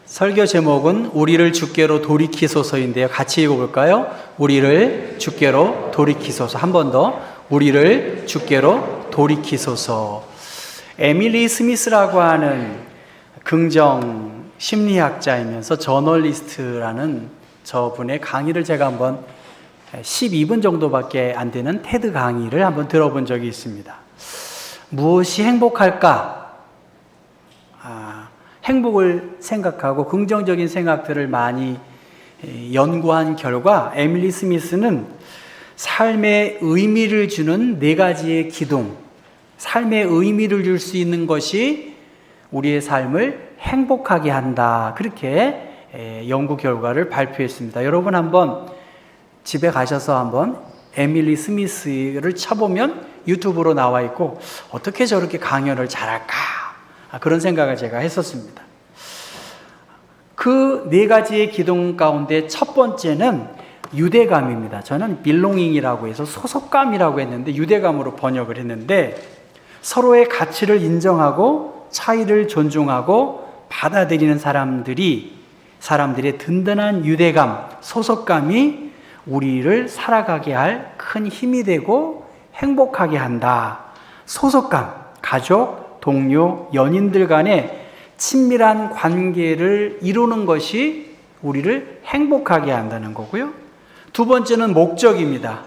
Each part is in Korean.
설교 제목은 우리를 주께로 돌이키소서인데요. 같이 읽어볼까요? 우리를 주께로 돌이키소서. 한 번 더. 우리를 주께로 돌이키소서. 에밀리 스미스라고 하는 긍정 심리학자이면서 저널리스트라는 저분의 강의를 제가 한번 12분 정도밖에 안 되는 테드 강의를 한번 들어본 적이 있습니다. 무엇이 행복할까? 행복을 생각하고 긍정적인 생각들을 많이 연구한 결과 에밀리 스미스는 삶에 의미를 주는 4가지의 기둥, 삶에 의미를 줄 수 있는 것이 우리의 삶을 행복하게 한다. 그렇게 연구 결과를 발표했습니다. 여러분 한번 집에 가셔서 한번 에밀리 스미스를 쳐보면 유튜브로 나와 있고 어떻게 저렇게 강연을 잘할까? 그런 생각을 제가 했었습니다. 그 4가지의 기둥 가운데 첫 번째는 유대감입니다. 저는 belonging이라고 해서 소속감이라고 했는데 유대감으로 번역을 했는데 서로의 가치를 인정하고 차이를 존중하고 받아들이는 사람들의 든든한 유대감, 소속감이 우리를 살아가게 할 큰 힘이 되고 행복하게 한다. 소속감, 가족, 동료, 연인들 간의 친밀한 관계를 이루는 것이 우리를 행복하게 한다는 거고요. 두 번째는 목적입니다.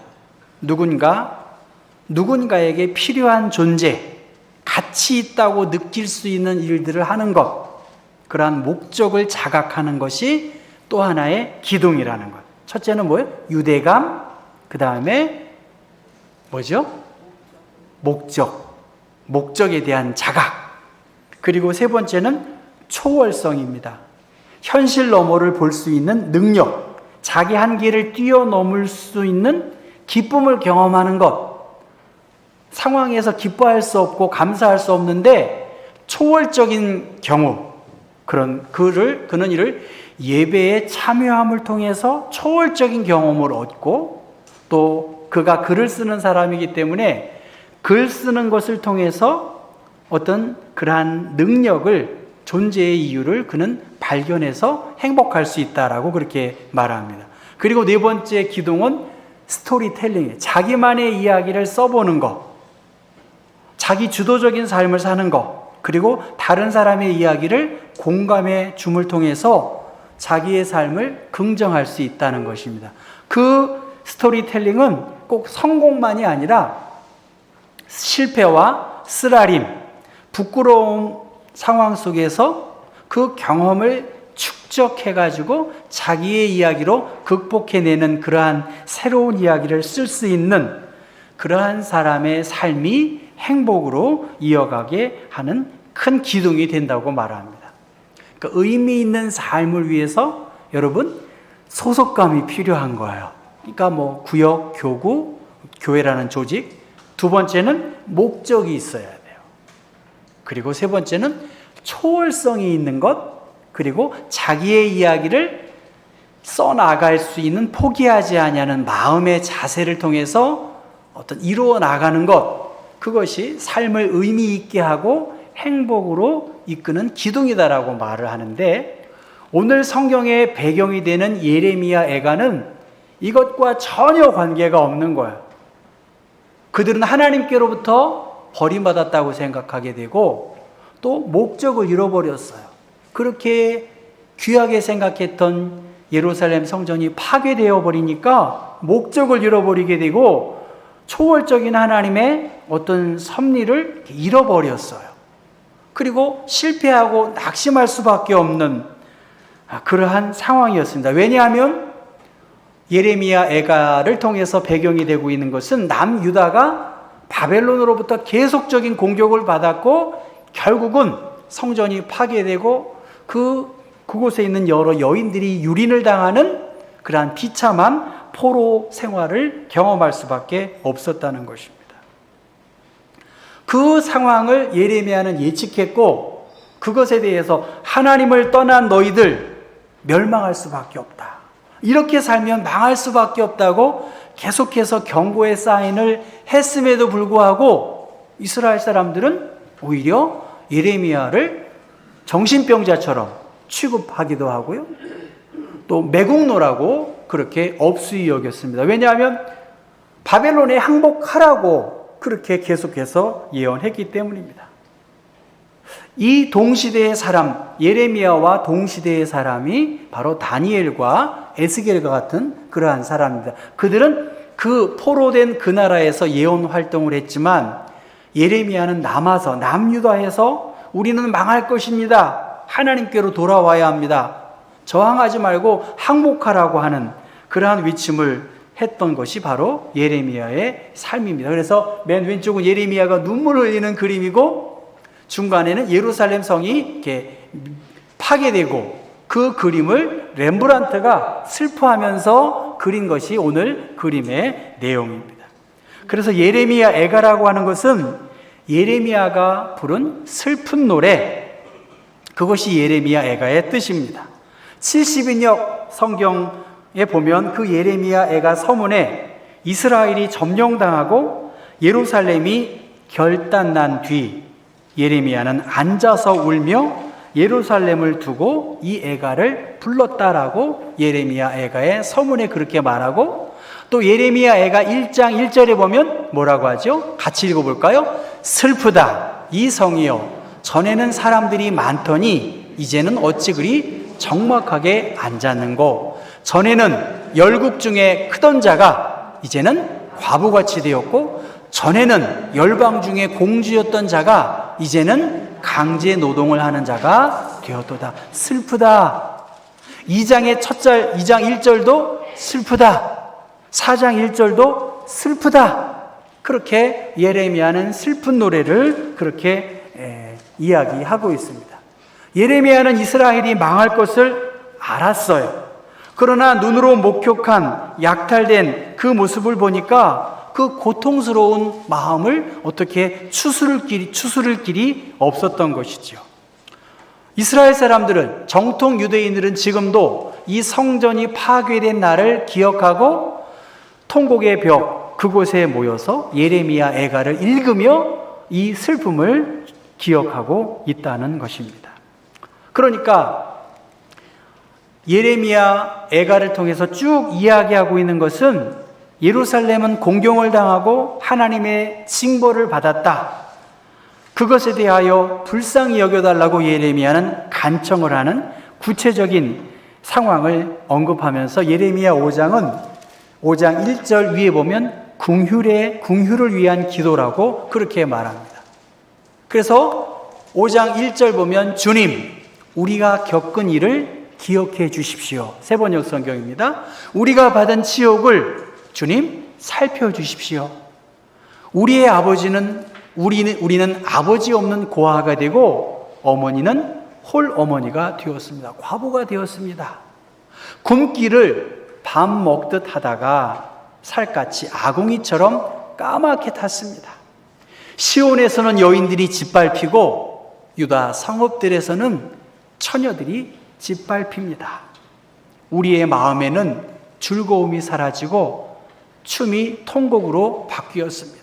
누군가에게 필요한 존재, 가치 있다고 느낄 수 있는 일들을 하는 것, 그러한 목적을 자각하는 것이 또 하나의 기둥이라는 것. 첫째는 뭐예요? 유대감, 그 다음에 뭐죠? 목적에 대한 자각. 그리고 세 번째는 초월성입니다. 현실 너머를 볼 수 있는 능력, 자기 한계를 뛰어넘을 수 있는 기쁨을 경험하는 것. 상황에서 기뻐할 수 없고 감사할 수 없는데 초월적인 경우, 그는 이를 예배에 참여함을 통해서 초월적인 경험을 얻고 또 그가 글을 쓰는 사람이기 때문에 글 쓰는 것을 통해서 어떤 그러한 능력을, 존재의 이유를 그는 발견해서 행복할 수 있다라고 그렇게 말합니다. 그리고 네 번째 기둥은 스토리텔링이에요. 자기만의 이야기를 써보는 것, 자기 주도적인 삶을 사는 것, 그리고 다른 사람의 이야기를 공감의 줌을 통해서 자기의 삶을 긍정할 수 있다는 것입니다. 그 스토리텔링은 꼭 성공만이 아니라 실패와 쓰라림, 부끄러운 상황 속에서 그 경험을 축적해가지고 자기의 이야기로 극복해내는 그러한 새로운 이야기를 쓸 수 있는 그러한 사람의 삶이 행복으로 이어가게 하는 큰 기둥이 된다고 말합니다. 그러니까 의미 있는 삶을 위해서 여러분 소속감이 필요한 거예요. 그러니까 구역, 교구, 교회라는 조직. 두 번째는 목적이 있어야 돼요. 그리고 세 번째는 초월성이 있는 것, 그리고 자기의 이야기를 써나갈 수 있는 포기하지 아니하는 마음의 자세를 통해서 어떤 이루어 나가는 것, 그것이 삶을 의미 있게 하고 행복으로 이끄는 기둥이다라고 말을 하는데 오늘 성경의 배경이 되는 예레미야 애가는 이것과 전혀 관계가 없는 거예요. 그들은 하나님께로부터 버림받았다고 생각하게 되고 또 목적을 잃어버렸어요. 그렇게 귀하게 생각했던 예루살렘 성전이 파괴되어 버리니까 목적을 잃어버리게 되고 초월적인 하나님의 어떤 섭리를 잃어버렸어요. 그리고 실패하고 낙심할 수밖에 없는 그러한 상황이었습니다. 왜냐하면 예레미야 애가를 통해서 배경이 되고 있는 것은 남유다가 바벨론으로부터 계속적인 공격을 받았고 결국은 성전이 파괴되고 그곳에 있는 여러 여인들이 유린을 당하는 그러한 비참한 포로 생활을 경험할 수밖에 없었다는 것입니다. 그 상황을 예레미야는 예측했고 그것에 대해서 하나님을 떠난 너희들 멸망할 수밖에 없다. 이렇게 살면 망할 수밖에 없다고 계속해서 경고의 사인을 했음에도 불구하고 이스라엘 사람들은 오히려 예레미야를 정신병자처럼 취급하기도 하고요. 또 매국노라고 그렇게 업수히 여겼습니다. 왜냐하면 바벨론에 항복하라고 그렇게 계속해서 예언했기 때문입니다. 이 동시대의 사람, 예레미야와 동시대의 사람이 바로 다니엘과 에스겔과 같은 그러한 사람입니다. 그들은 그 포로된 그 나라에서 예언 활동을 했지만 예레미야는 남아서 남유다에서 우리는 망할 것입니다. 하나님께로 돌아와야 합니다. 저항하지 말고 항복하라고 하는 그러한 위침을 했던 것이 바로 예레미야의 삶입니다. 그래서 맨 왼쪽은 예레미야가 눈물을 흘리는 그림이고 중간에는 예루살렘 성이 이렇게 파괴되고 그 그림을 렘브란트가 슬퍼하면서 그린 것이 오늘 그림의 내용입니다. 그래서 예레미야 애가라고 하는 것은 예레미야가 부른 슬픈 노래, 그것이 예레미야 애가의 뜻입니다. 70인역 성경에 보면 그 예레미야 애가 서문에 이스라엘이 점령당하고 예루살렘이 결단난 뒤 예레미야는 앉아서 울며 예루살렘을 두고 이 애가를 불렀다라고 예레미야 애가의 서문에 그렇게 말하고, 또 예레미야 애가 1장 1절에 보면 뭐라고 하죠? 같이 읽어볼까요? 슬프다 이 성이여, 전에는 사람들이 많더니 이제는 어찌 그리 적막하게 앉았는고, 전에는 열국 중에 크던 자가 이제는 과부같이 되었고, 전에는 열방 중에 공주였던 자가 이제는 강제 노동을 하는 자가 되었도다. 슬프다. 2장 1절도 슬프다. 4장 1절도 슬프다. 그렇게 예레미야는 슬픈 노래를 그렇게 이야기하고 있습니다. 예레미야는 이스라엘이 망할 것을 알았어요. 그러나 눈으로 목격한 약탈된 그 모습을 보니까 그 고통스러운 마음을 어떻게 추스를 길이 없었던 것이죠. 이스라엘 사람들은, 정통 유대인들은 지금도 이 성전이 파괴된 날을 기억하고 통곡의 벽 그곳에 모여서 예레미야 애가를 읽으며 이 슬픔을 기억하고 있다는 것입니다. 그러니까 예레미야 애가를 통해서 쭉 이야기하고 있는 것은 예루살렘은 공경을 당하고 하나님의 징벌을 받았다. 그것에 대하여 불쌍히 여겨달라고 예레미야는 간청을 하는 구체적인 상황을 언급하면서 예레미야 5장은 5장 1절 위에 보면 궁휼을 위한 기도라고 그렇게 말합니다. 그래서 5장 1절 보면 주님, 우리가 겪은 일을 기억해 주십시오. 세번역 성경입니다. 우리가 받은 치욕을 주님 살펴주십시오. 우리의 아버지는 우리는 아버지 없는 고아가 되고 어머니는 홀 어머니가 되었습니다. 과부가 되었습니다. 굶기를 밥 먹듯 하다가 살갗이 아궁이처럼 까맣게 탔습니다. 시온에서는 여인들이 짓밟히고 유다 성읍들에서는 처녀들이 짓밟힙니다. 우리의 마음에는 즐거움이 사라지고 춤이 통곡으로 바뀌었습니다.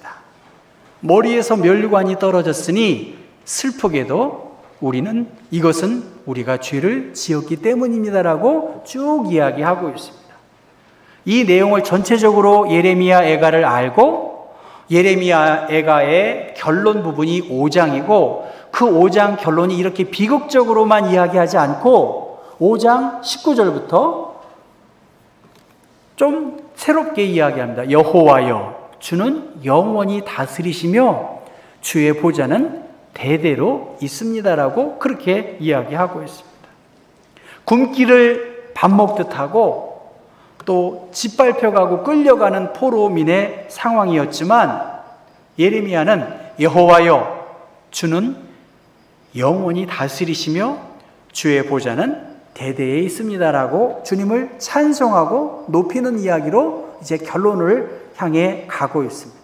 머리에서 멸관이 떨어졌으니 슬프게도 우리는 이것은 우리가 죄를 지었기 때문입니다라고 쭉 이야기하고 있습니다. 이 내용을 전체적으로 예레미야 애가를 알고 예레미야 애가의 결론 부분이 5장이고 그 5장 결론이 이렇게 비극적으로만 이야기하지 않고 5장 19절부터 좀 새롭게 이야기합니다. 여호와여, 주는 영원히 다스리시며 주의 보좌는 대대로 있습니다라고 그렇게 이야기하고 있습니다. 굶기를 밥 먹듯 하고 또 짓밟혀가고 끌려가는 포로민의 상황이었지만 예레미야는 여호와여, 주는 영원히 다스리시며 주의 보좌는 대대에 있습니다라고 주님을 찬송하고 높이는 이야기로 이제 결론을 향해 가고 있습니다.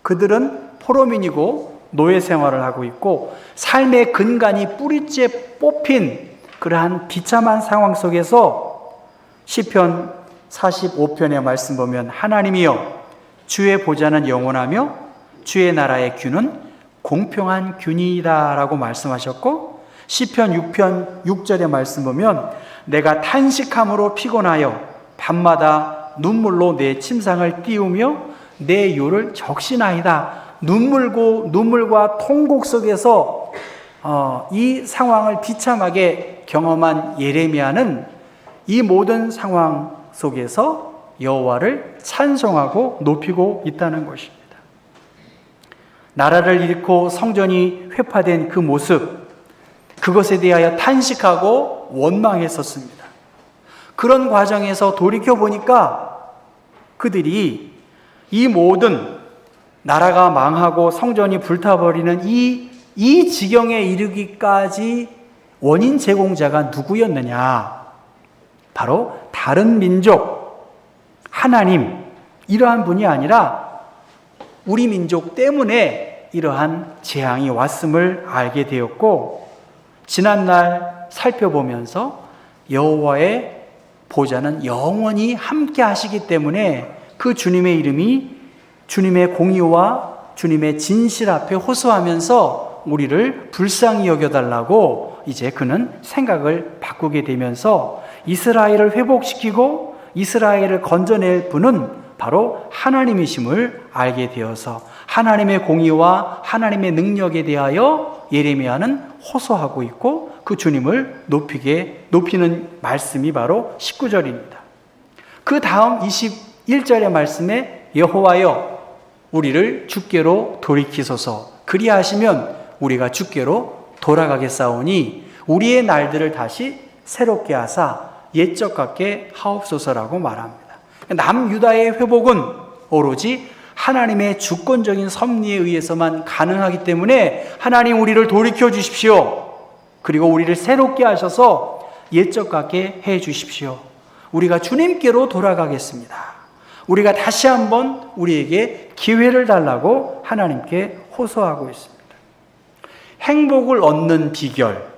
그들은 포로민이고 노예 생활을 하고 있고 삶의 근간이 뿌리째 뽑힌 그러한 비참한 상황 속에서 시편 45편의 말씀 보면 하나님이여, 주의 보좌는 영원하며 주의 나라의 균은 공평한 균이다라고 말씀하셨고 시편 6편 6절의 말씀 보면 내가 탄식함으로 피곤하여 밤마다 눈물로 내 침상을 띄우며 내 요를 적시나이다. 눈물과 통곡 속에서 이 상황을 비참하게 경험한 예레미야는 이 모든 상황 속에서 여호와를 찬송하고 높이고 있다는 것입니다. 나라를 잃고 성전이 회파된 그 모습, 그것에 대하여 탄식하고 원망했었습니다. 그런 과정에서 돌이켜보니까 그들이 이 모든 나라가 망하고 성전이 불타버리는 이 지경에 이르기까지 원인 제공자가 누구였느냐? 바로 다른 민족, 하나님, 이러한 분이 아니라 우리 민족 때문에 이러한 재앙이 왔음을 알게 되었고, 지난날 살펴보면서 여호와의 보좌는 영원히 함께 하시기 때문에 그 주님의 이름이 주님의 공의와 주님의 진실 앞에 호소하면서 우리를 불쌍히 여겨달라고 이제 그는 생각을 바꾸게 되면서 이스라엘을 회복시키고 이스라엘을 건져낼 분은 바로 하나님이심을 알게 되어서 하나님의 공의와 하나님의 능력에 대하여 예레미야는 호소하고 있고 그 주님을 높이는 말씀이 바로 19절입니다. 그 다음 21절의 말씀에 여호와여 우리를 주께로 돌이키소서 그리하시면 우리가 주께로 돌아가겠사오니 우리의 날들을 다시 새롭게 하사 옛적 같게 하옵소서라고 말합니다. 남유다의 회복은 오로지 하나님의 주권적인 섭리에 의해서만 가능하기 때문에 하나님 우리를 돌이켜 주십시오. 그리고 우리를 새롭게 하셔서 옛적 같게 해 주십시오. 우리가 주님께로 돌아가겠습니다. 우리가 다시 한번 우리에게 기회를 달라고 하나님께 호소하고 있습니다. 행복을 얻는 비결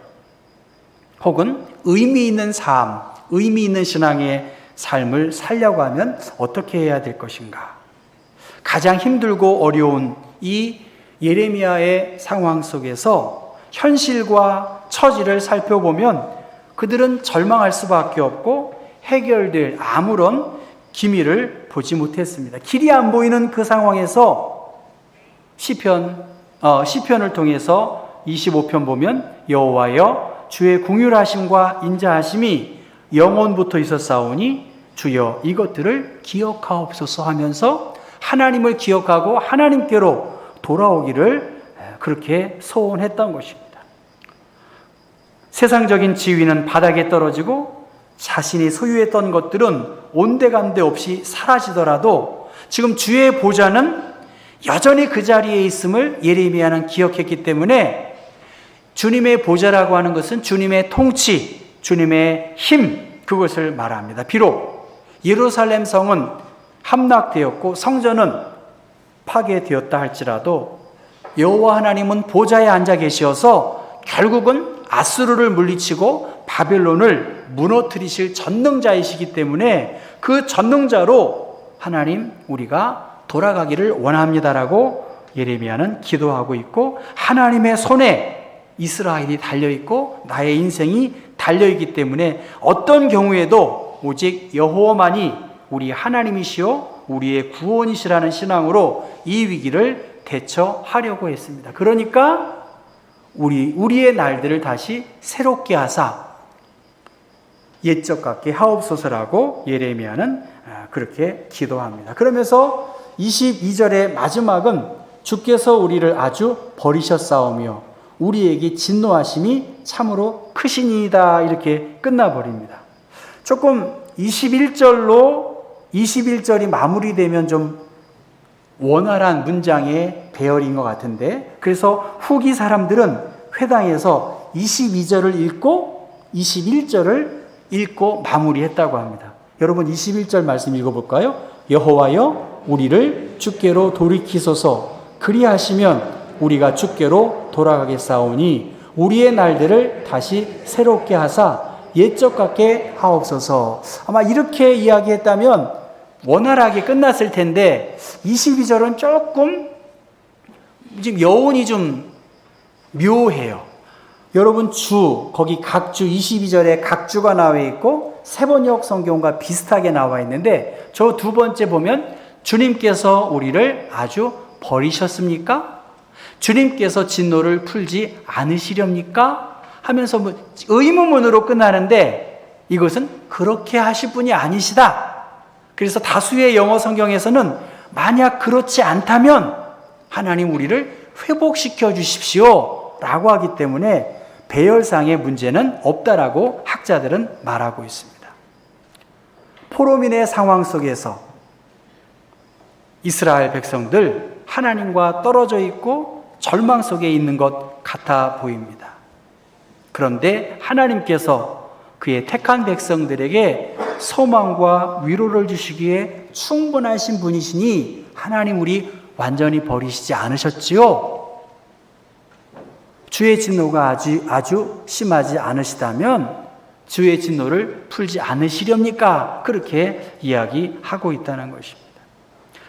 혹은 의미 있는 삶, 의미 있는 신앙의 삶을 살려고 하면 어떻게 해야 될 것인가? 가장 힘들고 어려운 이 예레미야의 상황 속에서 현실과 처지를 살펴보면 그들은 절망할 수밖에 없고 해결될 아무런 기미를 보지 못했습니다. 안 보이는 그 상황에서 시편을 통해서 25편 보면 여호와여 주의 긍휼하심과 인자하심이 영원부터 있었사오니 주여 이것들을 기억하옵소서 하면서 하나님을 기억하고 하나님께로 돌아오기를 그렇게 소원했던 것입니다. 세상적인 지위는 바닥에 떨어지고 자신이 소유했던 것들은 온데간데 없이 사라지더라도 지금 주의 보좌는 여전히 그 자리에 있음을 예레미야는 기억했기 때문에 주님의 보좌라고 하는 것은 주님의 통치, 주님의 힘, 그것을 말합니다. 비록 예루살렘 성은 함락되었고 성전은 파괴되었다 할지라도 여호와 하나님은 보좌에 앉아 계셔서 결국은 아수르를 물리치고 바벨론을 무너뜨리실 전능자이시기 때문에 그 전능자로 하나님 우리가 돌아가기를 원합니다라고 예레미야는 기도하고 있고 하나님의 손에 이스라엘이 달려있고 나의 인생이 달려있기 때문에 어떤 경우에도 오직 여호와만이 우리 하나님이시오 우리의 구원이시라는 신앙으로 이 위기를 대처하려고 했습니다. 그러니까 우리의 날들을 다시 새롭게 하사 옛적 같게 하옵소서라고 예레미야는 그렇게 기도합니다. 그러면서 22절의 마지막은 주께서 우리를 아주 버리셨사오며 우리에게 진노하심이 참으로 크시니이다 이렇게 끝나버립니다. 조금 21절이 마무리되면 좀 원활한 문장의 배열인 것 같은데 그래서 후기 사람들은 회당에서 22절을 읽고 21절을 읽고 마무리했다고 합니다. 여러분 21절 말씀 읽어볼까요? 여호와여 우리를 주께로 돌이키소서 그리하시면 우리가 주께로 돌아가겠사오니 우리의 날들을 다시 새롭게 하사 옛적 같게 하옵소서. 아마 이렇게 이야기했다면 원활하게 끝났을 텐데 22절은 조금 지금 여운이 좀 묘해요. 여러분 거기 각주 22절에 각주가 나와 있고 세번역 성경과 비슷하게 나와 있는데 저 두 번째 보면 주님께서 우리를 아주 버리셨습니까? 주님께서 진노를 풀지 않으시렵니까? 하면서 의문문으로 끝나는데 이것은 그렇게 하실 분이 아니시다. 그래서 다수의 영어 성경에서는 만약 그렇지 않다면 하나님 우리를 회복시켜 주십시오 라고 하기 때문에 배열상의 문제는 없다라고 학자들은 말하고 있습니다. 포로민의 상황 속에서 이스라엘 백성들 하나님과 떨어져 있고 절망 속에 있는 것 같아 보입니다. 그런데 하나님께서 그의 택한 백성들에게 소망과 위로를 주시기에 충분하신 분이시니 하나님 우리 완전히 버리시지 않으셨지요? 주의 진노가 아주 심하지 않으시다면 주의 진노를 풀지 않으시렵니까? 그렇게 이야기하고 있다는 것입니다.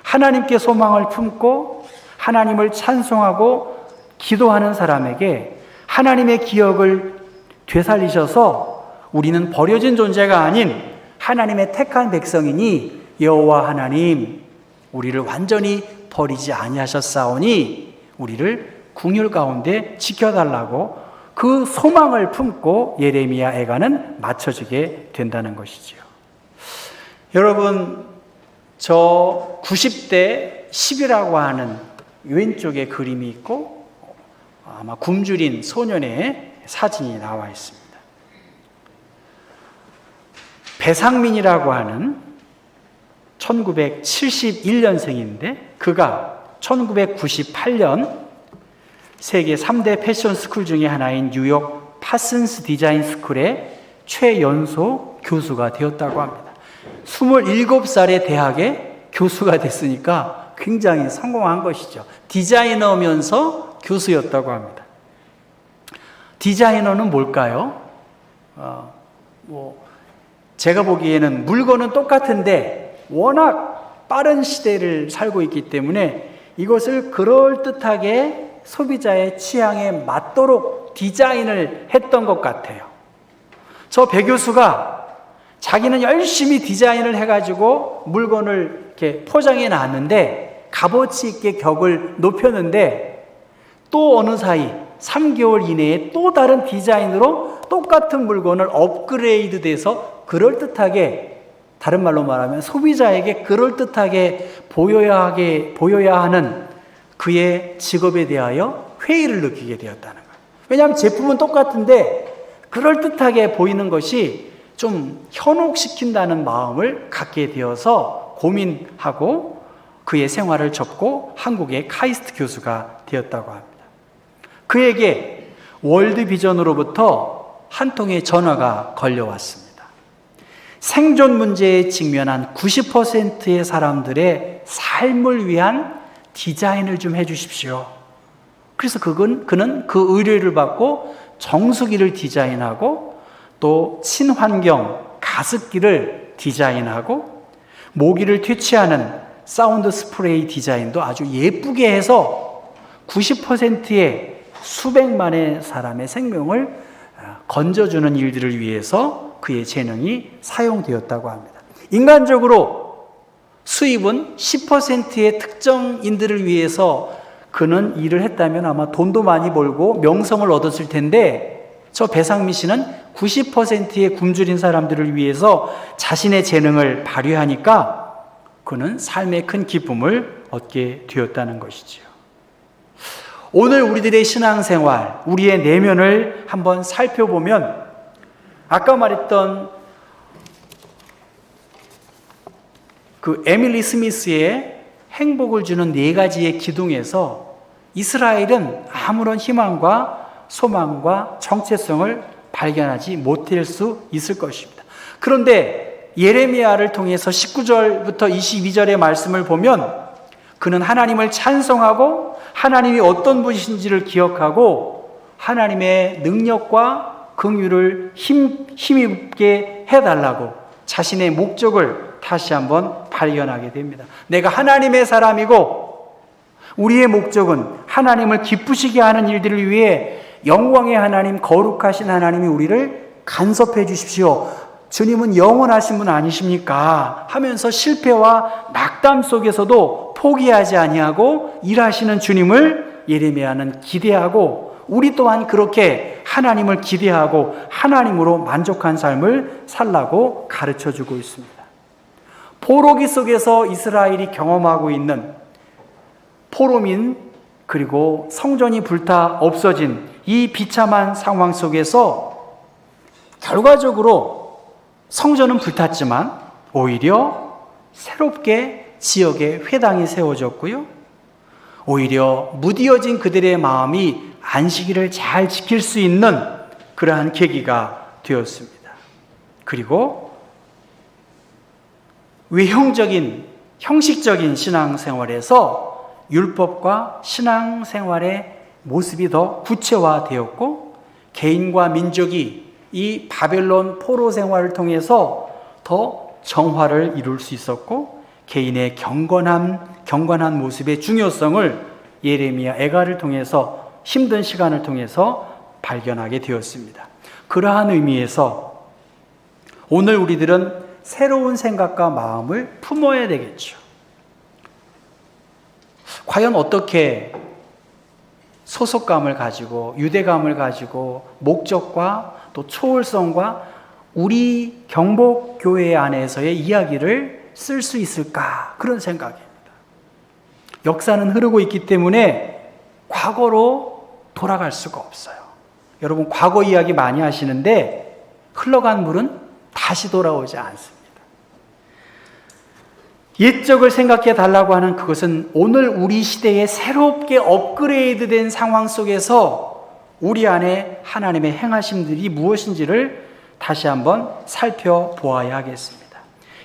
하나님께 소망을 품고 하나님을 찬송하고 기도하는 사람에게 하나님의 기억을 되살리셔서 우리는 버려진 존재가 아닌 하나님의 택한 백성이니 여호와 하나님 우리를 완전히 버리지 아니하셨사오니 우리를 궁율 가운데 지켜달라고 그 소망을 품고 예레미야 애가는 맞춰지게 된다는 것이지요. 여러분 저 90대 10이라고 하는 왼쪽에 그림이 있고 아마 굶주린 소년의 사진이 나와 있습니다. 배상민이라고 하는 1971년생인데 그가 1998년 세계 3대 패션 스쿨 중에 하나인 뉴욕 파슨스 디자인 스쿨의 최연소 교수가 되었다고 합니다. 27살의 대학의 교수가 됐으니까 굉장히 성공한 것이죠. 디자이너면서 교수였다고 합니다. 디자이너는 뭘까요? 제가 보기에는 물건은 똑같은데 워낙 빠른 시대를 살고 있기 때문에 이것을 그럴듯하게 소비자의 취향에 맞도록 디자인을 했던 것 같아요. 저 배 교수가 자기는 열심히 디자인을 해가지고 물건을 이렇게 포장해 놨는데 값어치 있게 격을 높였는데 또 어느 사이 3개월 이내에 또 다른 디자인으로 똑같은 물건을 업그레이드 돼서 그럴듯하게, 다른 말로 말하면 소비자에게 그럴듯하게 보여야 하는 그의 직업에 대하여 회의를 느끼게 되었다는 거예요. 왜냐하면 제품은 똑같은데 그럴듯하게 보이는 것이 좀 현혹시킨다는 마음을 갖게 되어서 고민하고 그의 생활을 접고 한국의 카이스트 교수가 되었다고 합니다. 그에게 월드비전으로부터 한 통의 전화가 걸려왔습니다. 생존 문제에 직면한 90%의 사람들의 삶을 위한 디자인을 좀 해주십시오. 그래서 그는 그 의뢰를 받고 정수기를 디자인하고 또 친환경 가습기를 디자인하고 모기를 퇴치하는 사운드 스프레이 디자인도 아주 예쁘게 해서 90%의 수백만의 사람의 생명을 건져주는 일들을 위해서 그의 재능이 사용되었다고 합니다. 인간적으로 수입은 10%의 특정인들을 위해서 그는 일을 했다면 아마 돈도 많이 벌고 명성을 얻었을 텐데 저 배상민 씨는 90%의 굶주린 사람들을 위해서 자신의 재능을 발휘하니까 그는 삶의 큰 기쁨을 얻게 되었다는 것이지요. 오늘 우리들의 신앙생활, 우리의 내면을 한번 살펴보면 아까 말했던 그 에밀리 스미스의 행복을 주는 4가지의 기둥에서 이스라엘은 아무런 희망과 소망과 정체성을 발견하지 못할 수 있을 것입니다. 그런데 예레미야를 통해서 19절부터 22절의 말씀을 보면 그는 하나님을 찬송하고 하나님이 어떤 분이신지를 기억하고 하나님의 능력과 긍휼을 힘입게 해달라고 자신의 목적을 다시 한번 발견하게 됩니다. 내가 하나님의 사람이고 우리의 목적은 하나님을 기쁘시게 하는 일들을 위해 영광의 하나님, 거룩하신 하나님이 우리를 간섭해 주십시오. 주님은 영원하신 분 아니십니까? 하면서 실패와 낙담 속에서도 포기하지 아니하고 일하시는 주님을 예레미야는 기대하고, 우리 또한 그렇게 하나님을 기대하고 하나님으로 만족한 삶을 살라고 가르쳐주고 있습니다. 포로기 속에서 이스라엘이 경험하고 있는 포로민, 그리고 성전이 불타 없어진 이 비참한 상황 속에서 결과적으로 성전은 불탔지만 오히려 새롭게 지역에 회당이 세워졌고요, 오히려 무디어진 그들의 마음이 안식일을 잘 지킬 수 있는 그러한 계기가 되었습니다. 그리고 외형적인, 형식적인 신앙생활에서 율법과 신앙생활의 모습이 더 구체화되었고, 개인과 민족이 이 바벨론 포로 생활을 통해서 더 정화를 이룰 수 있었고, 개인의 경건한 모습의 중요성을 예레미야 애가를 통해서, 힘든 시간을 통해서 발견하게 되었습니다. 그러한 의미에서 오늘 우리들은 새로운 생각과 마음을 품어야 되겠죠. 과연 어떻게 소속감을 가지고, 유대감을 가지고, 목적과 또 초월성과 우리 경복교회 안에서의 이야기를 쓸 수 있을까? 그런 생각입니다. 역사는 흐르고 있기 때문에 과거로 돌아갈 수가 없어요. 여러분, 과거 이야기 많이 하시는데 흘러간 물은 다시 돌아오지 않습니다. 옛적을 생각해 달라고 하는 그것은 오늘 우리 시대에 새롭게 업그레이드된 상황 속에서 우리 안에 하나님의 행하심들이 무엇인지를 다시 한번 살펴보아야 하겠습니다.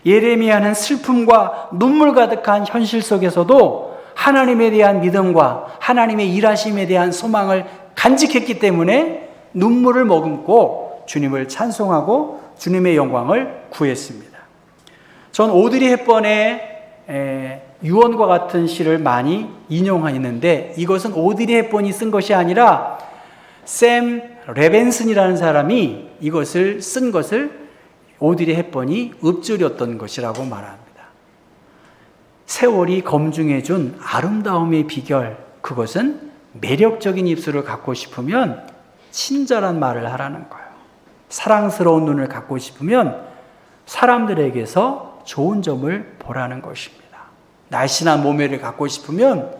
예레미야는 슬픔과 눈물 가득한 현실 속에서도 하나님에 대한 믿음과 하나님의 일하심에 대한 소망을 간직했기 때문에 눈물을 머금고 주님을 찬송하고 주님의 영광을 구했습니다. 전 오드리 헵번의 유언과 같은 시를 많이 인용하는데, 이것은 오드리 헵번이 쓴 것이 아니라 샘 레벤슨이라는 사람이 이것을 쓴 것을 오드리 헵번이 읊조렸던 것이라고 말합니다. 세월이 검증해 준 아름다움의 비결, 그것은 매력적인 입술을 갖고 싶으면 친절한 말을 하라는 거예요. 사랑스러운 눈을 갖고 싶으면 사람들에게서 좋은 점을 보라는 것입니다. 날씬한 몸매를 갖고 싶으면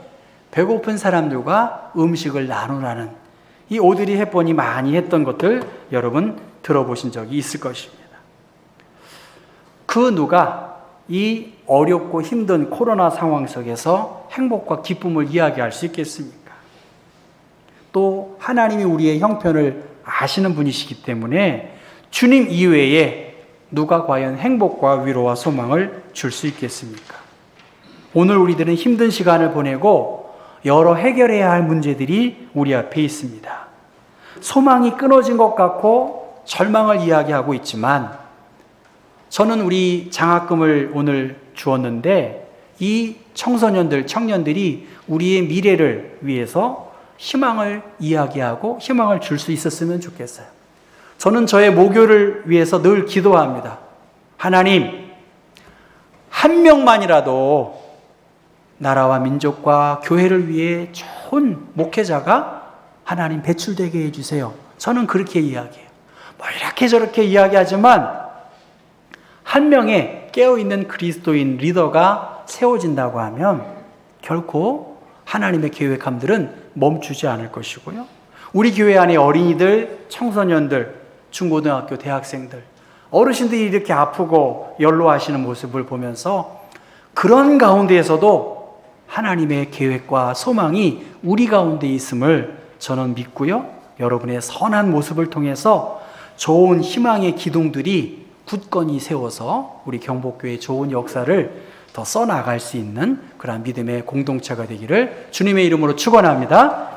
배고픈 사람들과 음식을 나누라는, 이 오드리 헵번이 많이 했던 것들 여러분 들어보신 적이 있을 것입니다. 그 누가 이 어렵고 힘든 코로나 상황 속에서 행복과 기쁨을 이야기할 수 있겠습니까? 또 하나님이 우리의 형편을 아시는 분이시기 때문에 주님 이외에 누가 과연 행복과 위로와 소망을 줄 수 있겠습니까? 오늘 우리들은 힘든 시간을 보내고 여러 해결해야 할 문제들이 우리 앞에 있습니다. 소망이 끊어진 것 같고 절망을 이야기하고 있지만, 저는 우리 장학금을 오늘 주었는데 이 청년들이 우리의 미래를 위해서 희망을 이야기하고 희망을 줄 수 있었으면 좋겠어요. 저는 저의 모교를 위해서 늘 기도합니다. 하나님, 한 명만이라도 나라와 민족과 교회를 위해 좋은 목회자가 하나님 배출되게 해주세요. 저는 그렇게 이야기해요. 뭐 이렇게 저렇게 이야기하지만 한 명의 깨어있는 그리스도인 리더가 세워진다고 하면 결코 하나님의 계획함들은 멈추지 않을 것이고요. 우리 교회 안에 어린이들, 청소년들, 중고등학교, 대학생들, 어르신들이 이렇게 아프고 연로하시는 모습을 보면서 그런 가운데에서도 하나님의 계획과 소망이 우리 가운데 있음을 저는 믿고요. 여러분의 선한 모습을 통해서 좋은 희망의 기둥들이 굳건히 세워서 우리 경복교회의 좋은 역사를 더 써나갈 수 있는 그런 믿음의 공동체가 되기를 주님의 이름으로 축원합니다.